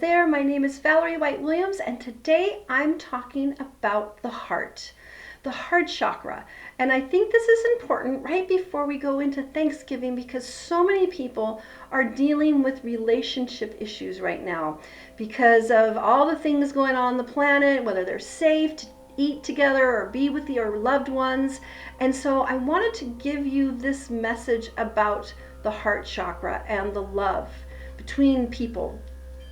there, my name is Valerie White-Williams, and today I'm talking about the heart chakra. And I think this is important right before we go into Thanksgiving, because so many people are dealing with relationship issues right now because of all the things going on the planet, whether they're safe to eat together or be with your loved ones. And so I wanted to give you this message about the heart chakra and the love between people.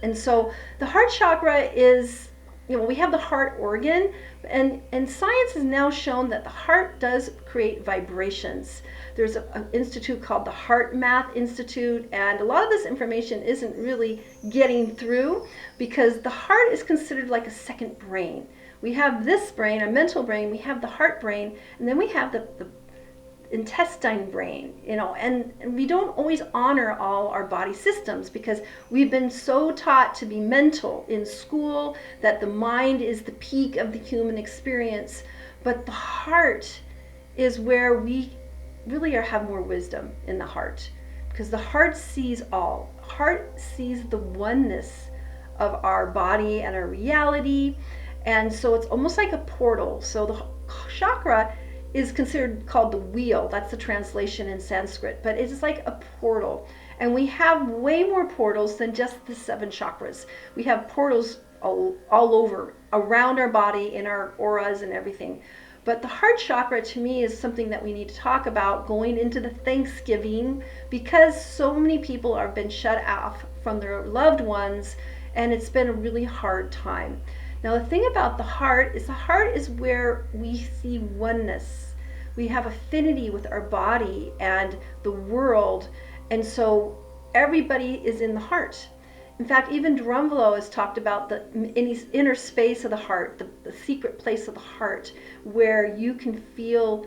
And so the heart chakra is, we have the heart organ, and science has now shown that the heart does create vibrations. There's an institute called the Heart Math Institute, and a lot of this information isn't really getting through because the heart is considered like a second brain. We have this brain, a mental brain, we have the heart brain, and then we have the intestine brain, and we don't always honor all our body systems because we've been so taught to be mental in school that the mind is the peak of the human experience. But the heart is where we really have more wisdom in the heart, because the heart sees all. Heart sees the oneness of our body and our reality, and so it's almost like a portal. So the chakra is called the wheel. That's the translation in Sanskrit, but it's like a portal. And we have way more portals than just the 7 chakras. We have portals all over, around our body, in our auras and everything. But the heart chakra, to me, is something that we need to talk about going into the Thanksgiving, because so many people have been shut off from their loved ones, and it's been a really hard time. Now, the thing about the heart is where we see oneness. We have affinity with our body and the world, and so everybody is in the heart. In fact, even Drumvalo has talked about the inner space of the heart, the secret place of the heart, where you can feel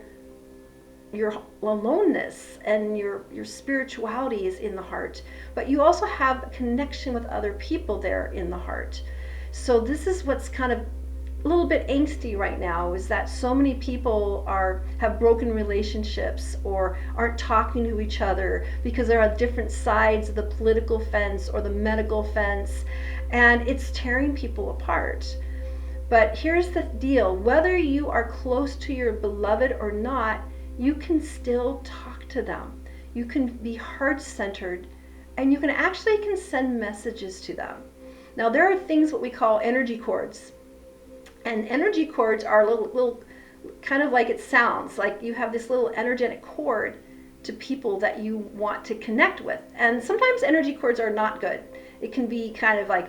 your aloneness and your spirituality is in the heart. But you also have a connection with other people there in the heart. So this is what's kind of a little bit angsty right now, is that so many people have broken relationships or aren't talking to each other because they're on different sides of the political fence or the medical fence, and it's tearing people apart. But here's the deal: whether you are close to your beloved or not, you can still talk to them. You can be heart-centered, and you can send messages to them. Now, there are things what we call energy cords. And energy cords are little kind of like it sounds, like you have this little energetic cord to people that you want to connect with. And sometimes energy cords are not good. It can be kind of like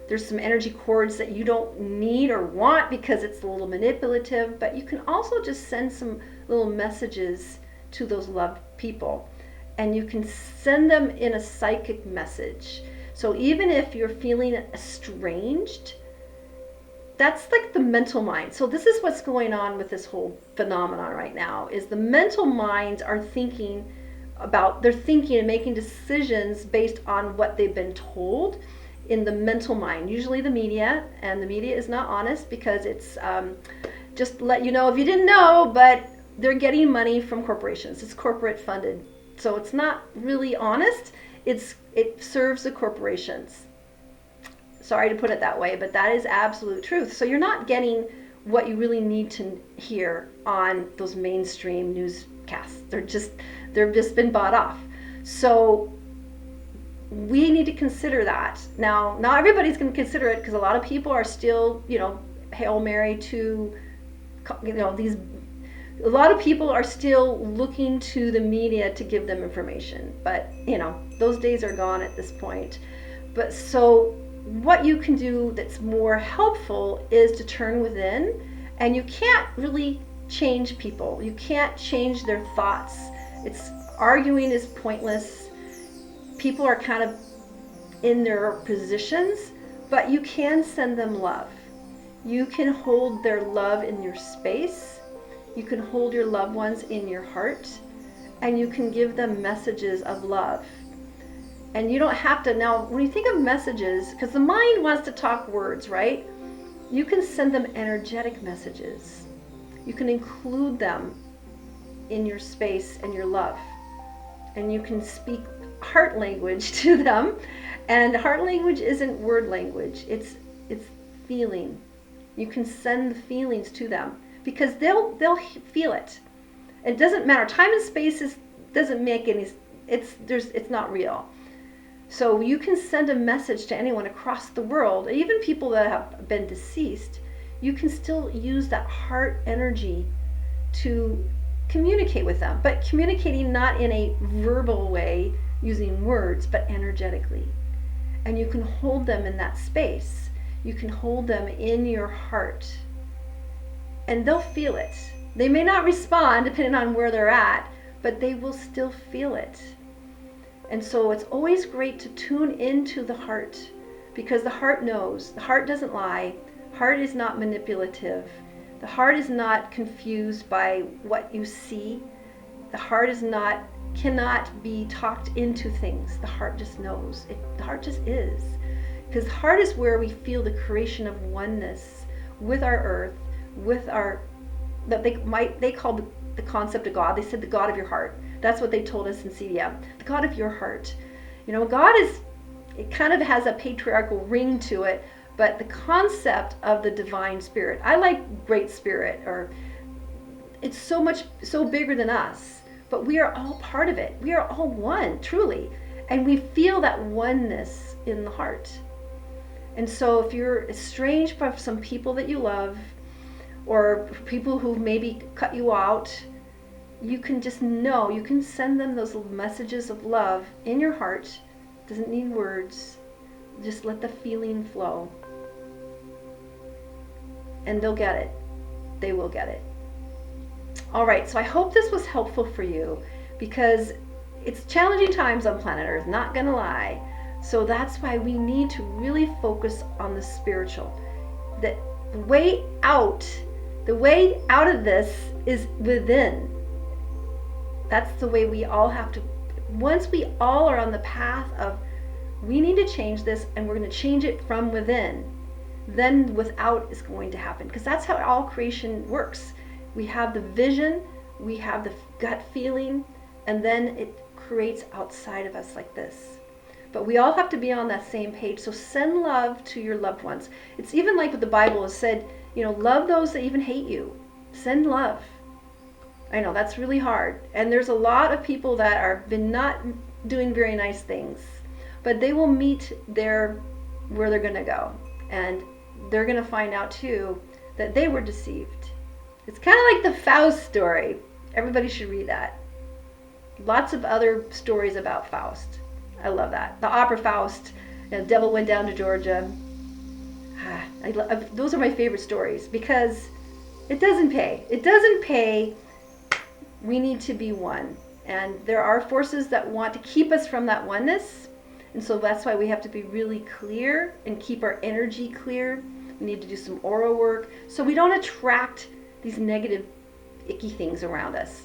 there's some energy cords that you don't need or want because it's a little manipulative, but you can also just send some little messages to those loved people. And you can send them in a psychic message. So even if you're feeling estranged, that's like the mental mind. So this is what's going on with this whole phenomenon right now, is the mental minds are thinking and making decisions based on what they've been told in the mental mind, usually the media, and the media is not honest because it's just to let you know if you didn't know, but they're getting money from corporations. It's corporate funded. So it's not really honest. It serves the corporations. Sorry to put it that way, but that is absolute truth. So you're not getting what you really need to hear on those mainstream newscasts. They've just been bought off. So we need to consider that. Now, not everybody's going to consider it because a lot of people are still, Hail Mary to, a lot of people are still looking to the media to give them information, but those days are gone at this point. But so what you can do that's more helpful is to turn within, and you can't really change people. You can't change their thoughts. Arguing is pointless. People are kind of in their positions, but you can send them love. You can hold their love in your space. You can hold your loved ones in your heart, and you can give them messages of love. And you don't have to, now when you think of messages, because the mind wants to talk words, right? You can send them energetic messages. You can include them in your space and your love. And you can speak heart language to them. And heart language isn't word language. It's feeling. You can send the feelings to them because they'll feel it. It doesn't matter. Time and space doesn't make any. It's not real. So you can send a message to anyone across the world, even people that have been deceased. You can still use that heart energy to communicate with them, but communicating not in a verbal way using words, but energetically. And you can hold them in that space. You can hold them in your heart, and they'll feel it. They may not respond depending on where they're at, but they will still feel it. And so it's always great to tune into the heart, because the heart knows. The heart doesn't lie. Heart is not manipulative. The heart is not confused by what you see. The heart cannot be talked into things. The heart just knows. The heart just is. Because the heart is where we feel the creation of oneness with our earth, with our, that they called the concept of God. They said the God of your heart. That's what they told us in CDM. The God of your heart. You know, God it kind of has a patriarchal ring to it, but the concept of the divine spirit, I like great spirit, or it's so bigger than us, but we are all part of it. We are all one, truly. And we feel that oneness in the heart. And so if you're estranged by some people that you love, or people who maybe cut you out, you can just know, you can send them those messages of love in your heart. Doesn't need words. Just let the feeling flow. And they'll get it. They will get it. All right, so I hope this was helpful for you, because it's challenging times on planet Earth, not gonna lie. So that's why we need to really focus on the spiritual. The way out of this is within. That's the way we all have to, once we all are on the path of, we need to change this, and we're going to change it from within, then without is going to happen. Because that's how all creation works. We have the vision, we have the gut feeling, and then it creates outside of us like this. But we all have to be on that same page. So send love to your loved ones. It's even like what the Bible has said, you know, love those that even hate you. Send love. I know that's really hard. And there's a lot of people that are been not doing very nice things, but they will meet where they're going to go. And they're going to find out too that they were deceived. It's kind of like the Faust story. Everybody should read that. Lots of other stories about Faust. I love that. The opera Faust, the devil went down to Georgia. Those are my favorite stories, because it doesn't pay. It doesn't pay. We need to be one. And there are forces that want to keep us from that oneness. And so that's why we have to be really clear and keep our energy clear. We need to do some aura work so we don't attract these negative, icky things around us.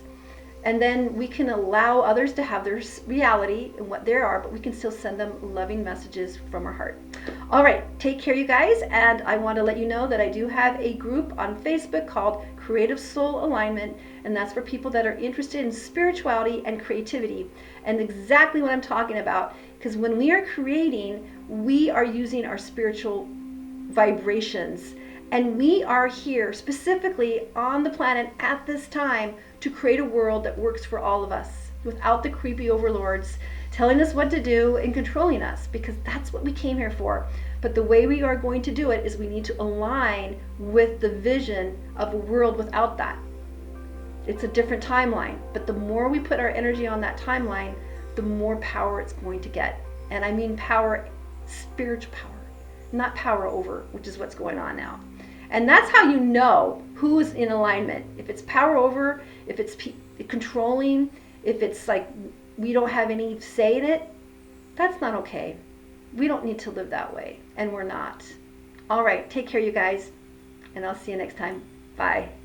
And then we can allow others to have their reality and what they are, but we can still send them loving messages from our heart. All right, take care, you guys. And I want to let you know that I do have a group on Facebook called Creative Soul Alignment, and that's for people that are interested in spirituality and creativity, and exactly what I'm talking about. Because when we are creating, we are using our spiritual vibrations, and we are here specifically on the planet at this time to create a world that works for all of us, without the creepy overlords telling us what to do and controlling us, because that's what we came here for. But the way we are going to do it is we need to align with the vision of a world without that. It's a different timeline, but the more we put our energy on that timeline, the more power it's going to get. And I mean power, spiritual power, not power over, which is what's going on now. And that's how you know who's in alignment. If it's power over, if it's controlling, if it's like we don't have any say in it, that's not okay. We don't need to live that way, and we're not. All right, take care, you guys, and I'll see you next time. Bye.